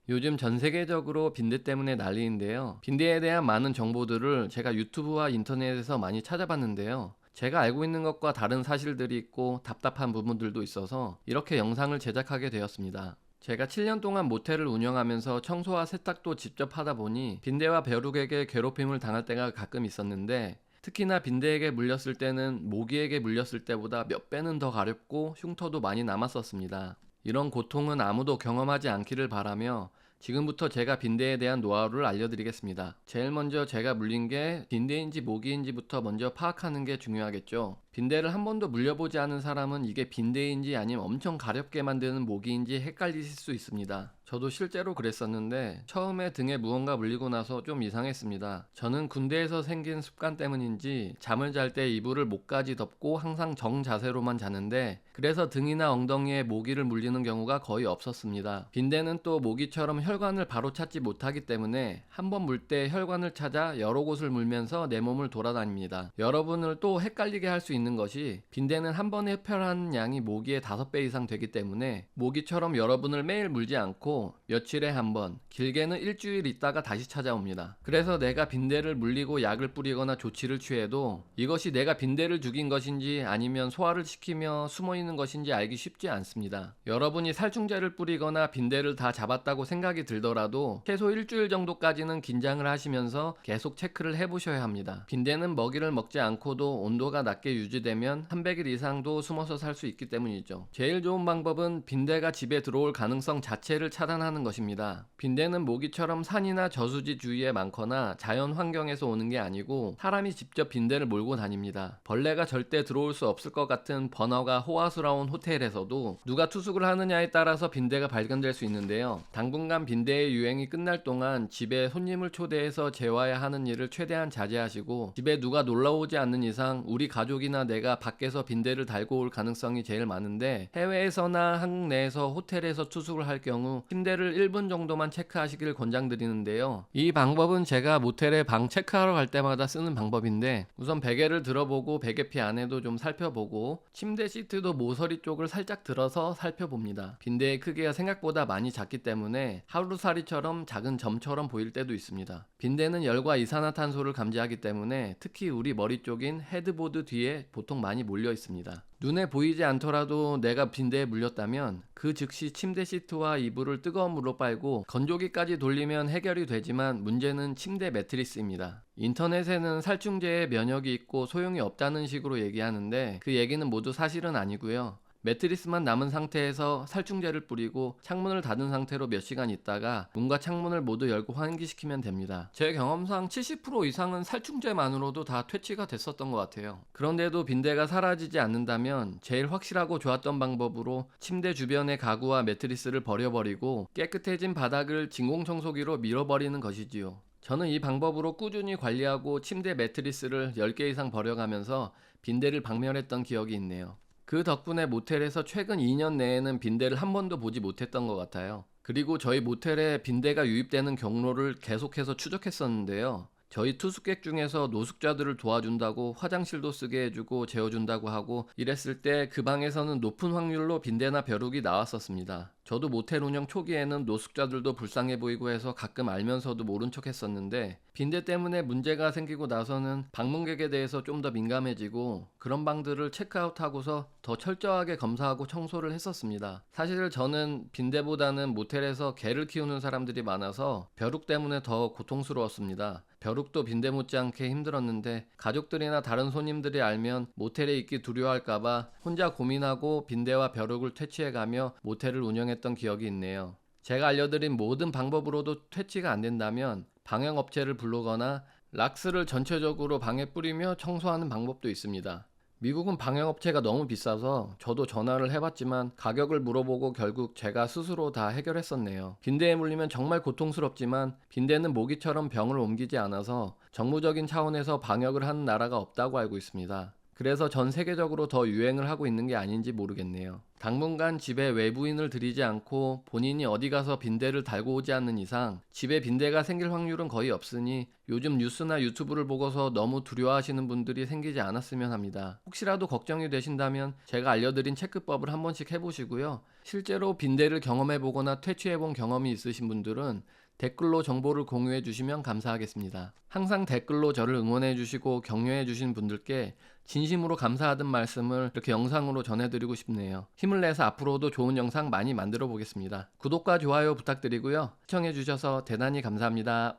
요즘 전 세계적으로 빈대 때문에 난리인데요. 빈대에 대한 많은 정보들을 제가 유튜브와 인터넷에서 많이 찾아봤는데요. 제가 알고 있는 것과 다른 사실들이 있고 답답한 부분들도 있어서 이렇게 영상을 제작하게 되었습니다. 제가 7년 동안 모텔을 운영하면서 청소와 세탁도 직접 하다 보니 빈대와 벼룩에게 괴롭힘을 당할 때가 가끔 있었는데, 특히나 빈대에게 물렸을 때는 모기에게 물렸을 때보다 몇 배는 더 가렵고 흉터도 많이 남았었습니다. 이런 고통은 아무도 경험하지 않기를 바라며 지금부터 제가 빈대에 대한 노하우를 알려드리겠습니다. 제일 먼저 제가 물린 게 빈대인지 모기인지부터 먼저 파악하는 게 중요하겠죠. 빈대를 한 번도 물려보지 않은 사람은 이게 빈대인지 아니면 엄청 가렵게 만드는 모기인지 헷갈리실 수 있습니다. 저도 실제로 그랬었는데 처음에 등에 무언가 물리고 나서 좀 이상했습니다. 저는 군대에서 생긴 습관 때문인지 잠을 잘 때 이불을 목까지 덮고 항상 정자세로만 자는데, 그래서 등이나 엉덩이에 모기를 물리는 경우가 거의 없었습니다. 빈대는 또 모기처럼 혈관을 바로 찾지 못하기 때문에 한 번 물 때 혈관을 찾아 여러 곳을 물면서 내 몸을 돌아다닙니다. 여러분을 또 헷갈리게 할 수 있는 것이, 빈대는 한 번에 흡혈하는 양이 모기의 5배 이상 되기 때문에 모기처럼 여러분을 매일 물지 않고 며칠에 한 번, 길게는 일주일 있다가 다시 찾아옵니다. 그래서 내가 빈대를 물리고 약을 뿌리거나 조치를 취해도 이것이 내가 빈대를 죽인 것인지 아니면 소화를 시키며 숨어있는 것인지 알기 쉽지 않습니다. 여러분이 살충제를 뿌리거나 빈대를 다 잡았다고 생각이 들더라도 최소 일주일 정도까지는 긴장을 하시면서 계속 체크를 해보셔야 합니다. 빈대는 먹이를 먹지 않고도 온도가 낮게 유지되면 300일 이상도 숨어서 살 수 있기 때문이죠. 제일 좋은 방법은 빈대가 집에 들어올 가능성 자체를 차단하는 것입니다. 빈대는 모기처럼 산이나 저수지 주위에 많거나 자연 환경에서 오는 게 아니고 사람이 직접 빈대를 몰고 다닙니다. 벌레가 절대 들어올 수 없을 것 같은 번화가 호화스러운 호텔에서도 누가 투숙을 하느냐에 따라서 빈대가 발견될 수 있는데요. 당분간 빈대의 유행이 끝날 동안 집에 손님을 초대해서 재워야 하는 일을 최대한 자제하시고, 집에 누가 놀러오지 않는 이상 우리 가족이나 내가 밖에서 빈대를 달고 올 가능성이 제일 많은데, 해외에서나 한국 내에서 호텔에서 투숙을 할 경우 침대를 1분 정도만 체크하시길 권장드리는데요. 이 방법은 제가 모텔에 방 체크하러 갈 때마다 쓰는 방법인데, 우선 베개를 들어보고 베개피 안에도 좀 살펴보고 침대 시트도 모서리 쪽을 살짝 들어서 살펴봅니다. 빈대의 크기가 생각보다 많이 작기 때문에 하루살이처럼 작은 점처럼 보일 때도 있습니다. 빈대는 열과 이산화탄소를 감지하기 때문에 특히 우리 머리 쪽인 헤드보드 뒤에 보통 많이 몰려 있습니다. 눈에 보이지 않더라도 내가 빈대에 물렸다면 그 즉시 침대 시트와 이불을 뜨거운 물로 빨고 건조기까지 돌리면 해결이 되지만, 문제는 침대 매트리스입니다. 인터넷에는 살충제에 면역이 있고 소용이 없다는 식으로 얘기하는데 그 얘기는 모두 사실은 아니고요. 매트리스만 남은 상태에서 살충제를 뿌리고 창문을 닫은 상태로 몇 시간 있다가 문과 창문을 모두 열고 환기시키면 됩니다. 제 경험상 70% 이상은 살충제만으로도 다 퇴치가 됐었던 것 같아요. 그런데도 빈대가 사라지지 않는다면 제일 확실하고 좋았던 방법으로 침대 주변의 가구와 매트리스를 버려버리고 깨끗해진 바닥을 진공청소기로 밀어버리는 것이지요. 저는 이 방법으로 꾸준히 관리하고 침대 매트리스를 10개 이상 버려가면서 빈대를 박멸했던 기억이 있네요. 그 덕분에 모텔에서 최근 2년 내에는 빈대를 한 번도 보지 못했던 것 같아요. 그리고 저희 모텔에 빈대가 유입되는 경로를 계속해서 추적했었는데요. 저희 투숙객 중에서 노숙자들을 도와준다고 화장실도 쓰게 해주고 재워준다고 하고 이랬을 때 그 방에서는 높은 확률로 빈대나 벼룩이 나왔었습니다. 저도 모텔 운영 초기에는 노숙자들도 불쌍해 보이고 해서 가끔 알면서도 모른 척 했었는데, 빈대 때문에 문제가 생기고 나서는 방문객에 대해서 좀 더 민감해지고 그런 방들을 체크아웃하고서 더 철저하게 검사하고 청소를 했었습니다. 사실 저는 빈대보다는 모텔에서 개를 키우는 사람들이 많아서 벼룩 때문에 더 고통스러웠습니다. 벼룩도 빈대 못지않게 힘들었는데 가족들이나 다른 손님들이 알면 모텔에 있기 두려워할까봐 혼자 고민하고 빈대와 벼룩을 퇴치해가며 모텔을 운영했던 기억이 있네요. 제가 알려드린 모든 방법으로도 퇴치가 안 된다면 방역업체를 부르거나 락스를 전체적으로 방에 뿌리며 청소하는 방법도 있습니다. 미국은 방역업체가 너무 비싸서 저도 전화를 해봤지만 가격을 물어보고 결국 제가 스스로 다 해결했었네요. 빈대에 물리면 정말 고통스럽지만 빈대는 모기처럼 병을 옮기지 않아서 정부적인 차원에서 방역을 하는 나라가 없다고 알고 있습니다. 그래서 전 세계적으로 더 유행을 하고 있는 게 아닌지 모르겠네요. 당분간 집에 외부인을 들이지 않고 본인이 어디 가서 빈대를 달고 오지 않는 이상 집에 빈대가 생길 확률은 거의 없으니 요즘 뉴스나 유튜브를 보고서 너무 두려워하시는 분들이 생기지 않았으면 합니다. 혹시라도 걱정이 되신다면 제가 알려드린 체크법을 한 번씩 해보시고요. 실제로 빈대를 경험해보거나 퇴치해본 경험이 있으신 분들은 댓글로 정보를 공유해 주시면 감사하겠습니다. 항상 댓글로 저를 응원해 주시고 격려해 주신 분들께 진심으로 감사하던 말씀을 이렇게 영상으로 전해드리고 싶네요. 힘을 내서 앞으로도 좋은 영상 많이 만들어 보겠습니다. 구독과 좋아요 부탁드리고요. 시청해 주셔서 대단히 감사합니다.